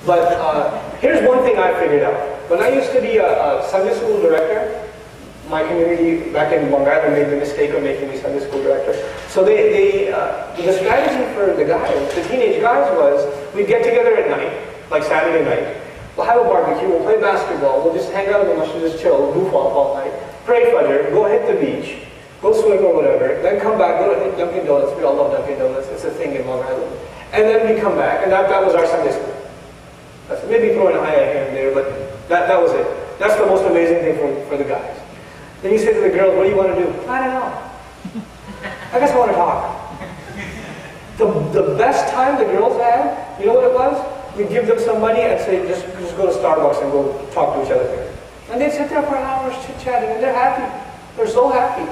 But here's one thing I figured out. When I used to be a Sunday school director, my community back in Long Island made the mistake of making me Sunday school director. So the strategy for the guys, the teenage guys, was we'd get together at night, like Saturday night. We'll have a barbecue, we'll play basketball, we'll just hang out in the masjid, just chill, goof off all night, pray Fajr, go hit the beach, go swim or whatever, then come back, go to Dunkin' Donuts. We all love Dunkin' Donuts, it's a thing in Long Island. And then we come back, and that was our Sunday school. That's maybe throw an ayah here and there, but that was it. That's the most amazing thing for the guys. Then you say to the girls, what do you want to do? I don't know. I guess I want to talk. The best time the girls had, you know what it was? We'd give them some money and say, just go to Starbucks and go talk to each other there. And they'd sit there for hours chit-chatting, and they're happy. They're so happy.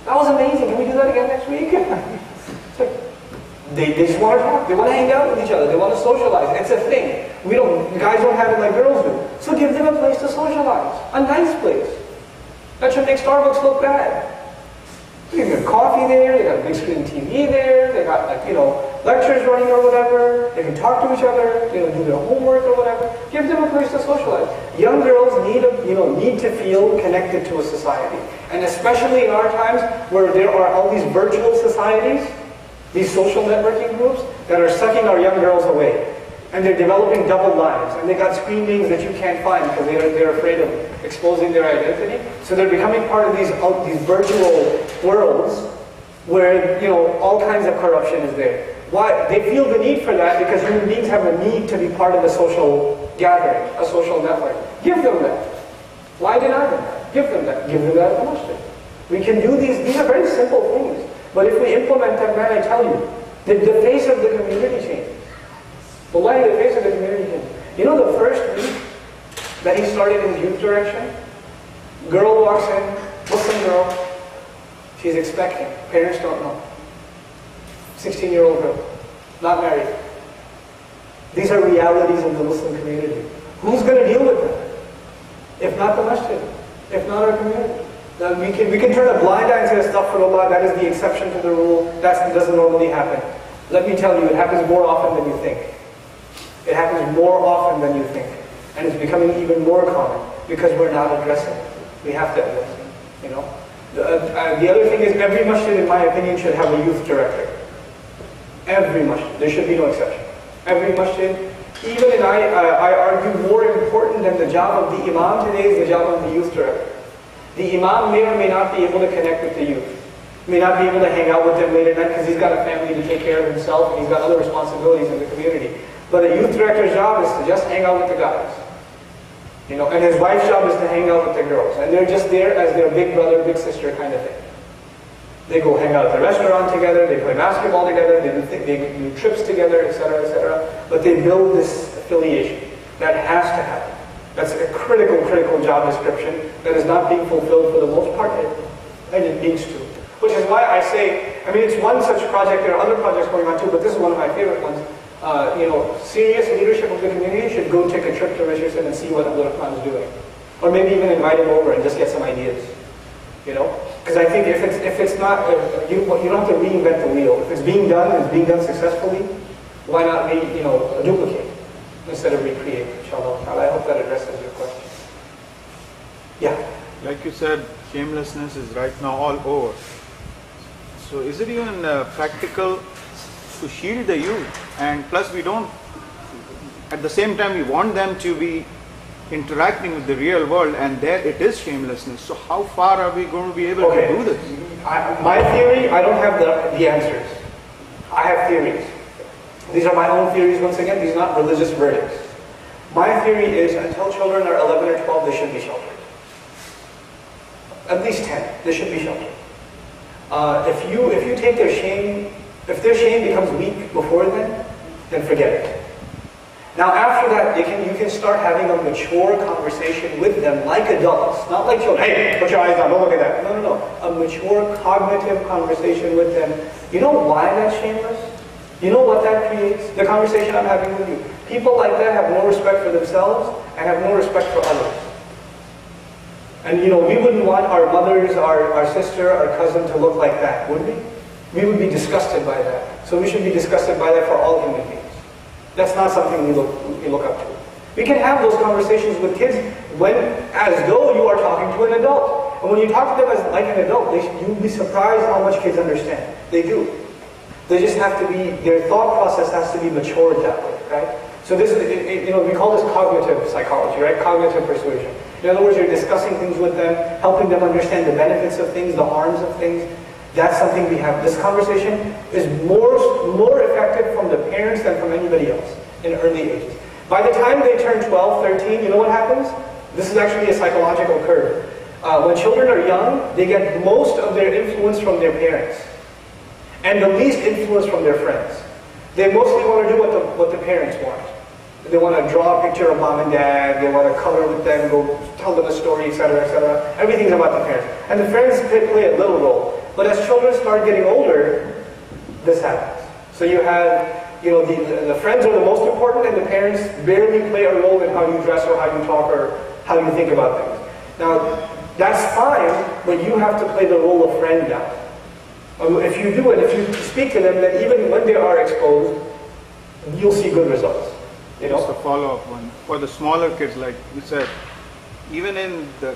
That was amazing. Can we do that again next week? It's like, they just want to talk. They want to hang out with each other. They want to socialize. It's a thing. Guys don't have it like girls do. So give them a place to socialize. A nice place. That should make Starbucks look bad. You can get coffee there, they got a big screen TV there, they got lectures running or whatever, they can talk to each other, do their homework or whatever. Give them a place to socialize. Young girls need to feel connected to a society. And especially in our times where there are all these virtual societies, these social networking groups that are sucking our young girls away. And they're developing double lives, and they got screen names that you can't find because they're afraid of exposing their identity. So they're becoming part of these virtual worlds where all kinds of corruption is there. Why? They feel the need for that because human beings have a need to be part of a social gathering, a social network. Give them that. Why deny them that? Give them that. Give them that at the masjid. We can do these are very simple things, but if we implement them, man, I tell you, the face of the community changes. Wallahi, the face of the community changes. You know the first week that he started in youth direction? Girl walks in, Muslim girl, she's expecting, parents don't know. 16-year-old girl, not married. These are realities of the Muslim community. Who's going to deal with them? If not the masjid, if not our community. Now we can turn a blind eye and say, astaghfirullah, that is the exception to the rule, that doesn't normally happen. Let me tell you, it happens more often than you think. It happens more often than you think. And it's becoming even more common because we're not addressing it. We have to address it, The other thing is every masjid, in my opinion, should have a youth director. Every masjid. There should be no exception. Every masjid, even in I argue more important than the job of the imam today is the job of the youth director. The imam may or may not be able to connect with the youth. May not be able to hang out with them late at night because he's got a family to take care of himself and he's got other responsibilities in the community. But a youth director's job is to just hang out with the guys. And his wife's job is to hang out with the girls. And they're just there as their big brother, big sister kind of thing. They go hang out at the restaurant together, they play basketball together, they do trips together, etc., etc. But they build this affiliation. That has to happen. That's a critical job description that is not being fulfilled for the most part, and it needs to. Which is why I say, it's one such project, there are other projects going on too, but this is one of my favorite ones. Serious leadership of the community should go take a trip to Richardson and see what Abdul Rahman is doing. Or maybe even invite him over and just get some ideas. Because I think if it's not, you don't have to reinvent the wheel. If it's being done and it's being done successfully, why not duplicate instead of recreate, inshallah. I hope that addresses your question. Yeah? Like you said, shamelessness is right now all over. So is it even practical to shield the youth? And plus we don't, at the same time we want them to be interacting with the real world, and there it is shamelessness. So how far are we going to be able to do this? My theory, I don't have the answers. I have theories. These are my own theories once again, these are not religious verdicts. My theory is until children are 11 or 12, they should be sheltered. At least 10, they should be sheltered. If you take their shame, if their shame becomes weak before then forget it. Now after that, you can start having a mature conversation with them like adults, not like children. Hey, put your eyes down, don't look at that. No. A mature cognitive conversation with them. You know why that's shameless? You know what that creates? The conversation I'm having with you. People like that have no respect for themselves and have no respect for others. And we wouldn't want our mothers, our sister, our cousin to look like that, would we? We would be disgusted by that. So we should be disgusted by that for all human beings. That's not something we look up to. We can have those conversations with kids as though you are talking to an adult. And when you talk to them as like an adult, you'll be surprised how much kids understand. They do. They just have to be, their thought process has to be matured that way, right? So this is, we call this cognitive psychology, right? Cognitive persuasion. In other words, you're discussing things with them, helping them understand the benefits of things, the harms of things. That's something we have. This conversation is more effective from the parents than from anybody else in early ages. By the time they turn 12, 13, you know what happens? This is actually a psychological curve. When children are young, they get most of their influence from their parents and the least influence from their friends. They mostly want to do what the parents want. They want to draw a picture of mom and dad, they want to color with them, go tell them a story, etc., etc. Everything's about the parents. And the friends play a little role. But as children start getting older, this happens. So you have, the friends are the most important, and the parents barely play a role in how you dress or how you talk or how you think about things. Now, that's fine, but you have to play the role of friend now. If you do it, if you speak to them, then even when they are exposed, you'll see good results. Just a follow-up one. For the smaller kids, like you said, even in the,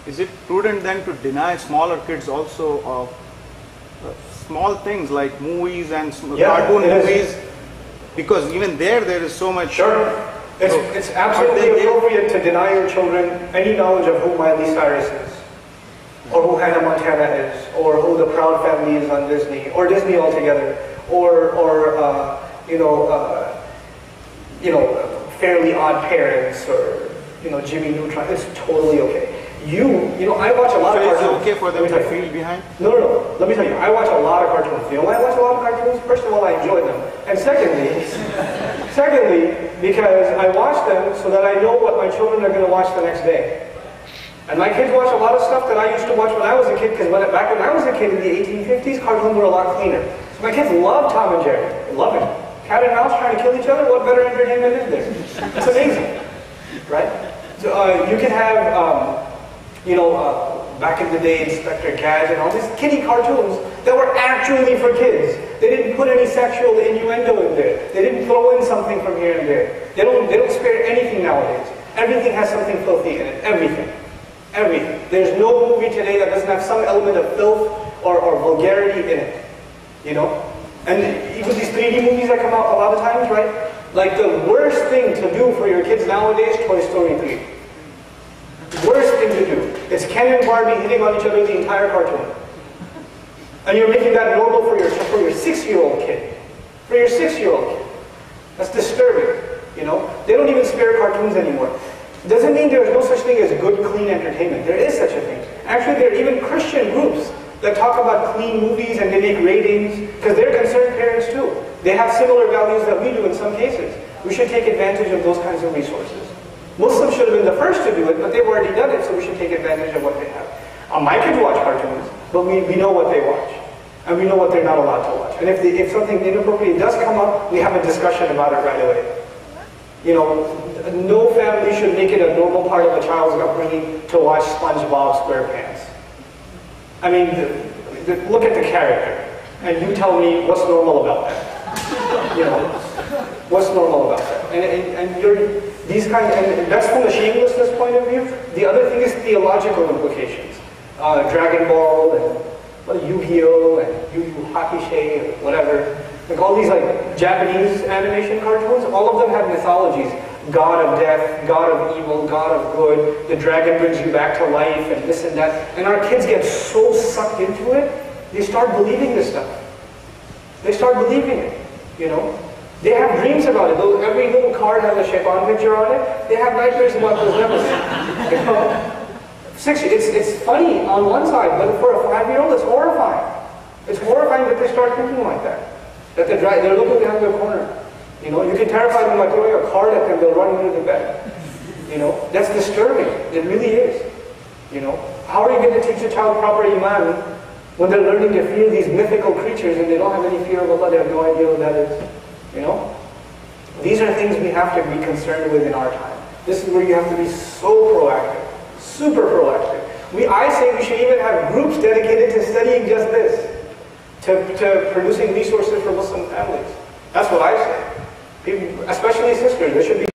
is it prudent then to deny smaller kids also of small things like movies and cartoon movies? Because even there is so much. Sure. It's absolutely appropriate to deny your children any knowledge of who Miley Cyrus is, or who Hannah Montana is, or who the Proud Family is on Disney, or Disney altogether, or Fairly Odd Parents, or Jimmy Neutron. It's totally okay. I watch a lot of cartoons. Is it okay for them to feel behind? No. Let me tell you, I watch a lot of cartoons. You know why I watch a lot of cartoons? First of all, I enjoy them. And secondly, because I watch them so that I know what my children are going to watch the next day. And my kids watch a lot of stuff that I used to watch when I was a kid, because back when I was a kid in the 1850s, cartoons were a lot cleaner. So my kids love Tom and Jerry. They love it. Cat and mouse trying to kill each other, what better entertainment is there? It's amazing, right? So you can have, back in the day, Inspector Gadget and all these kiddie cartoons that were actually for kids. They didn't put any sexual innuendo in there. They didn't throw in something from here and there. They don't spare anything nowadays. Everything has something filthy in it. Everything. There's no movie today that doesn't have some element of filth or vulgarity in it. And even these 3D movies that come out a lot of times, right? Like the worst thing to do for your kids nowadays, Toy Story 3. Worst thing to do. It's Ken and Barbie hitting on each other the entire cartoon. And you're making that normal for your 6-year-old kid. For your 6-year-old kid. That's disturbing, They don't even spare cartoons anymore. It doesn't mean there's no such thing as good, clean entertainment. There is such a thing. Actually, there are even Christian groups that talk about clean movies and they make ratings, because they're concerned parents too. They have similar values that we do in some cases. We should take advantage of those kinds of resources. Muslims should have been the first to do it, but they've already done it, so we should take advantage of what they have. My kids watch cartoons, but we know what they watch. And we know what they're not allowed to watch. And if something inappropriate does come up, we have a discussion about it right away. No family should make it a normal part of a child's upbringing to watch SpongeBob SquarePants. I mean, look at the character, and you tell me what's normal about that. What's normal about that? And that's from the shamelessness point of view. The other thing is theological implications. Dragon Ball and Yu-Gi-Oh and Yu Yu Hakusho or whatever. Like all these Japanese animation cartoons, all of them have mythologies. God of death, God of evil, God of good, the dragon brings you back to life, and this and that. And our kids get so sucked into it, they start believing this stuff. They start believing it, They have dreams about it. Every little card has a shaitan picture on it. They have nightmares about those levels. It's funny on one side, but for a 5-year-old, it's horrifying. It's horrifying that they start thinking like that. That they're looking behind their corner. You can terrify them by throwing a card at them, they'll run into the bed. That's disturbing. It really is. How are you going to teach a child proper iman when they're learning to fear these mythical creatures and they don't have any fear of Allah, they have no idea what that is? These are things we have to be concerned with in our time. This is where you have to be so proactive, super proactive. I say we should even have groups dedicated to studying just this, to producing resources for Muslim families. That's what I say. especially sisters, there should be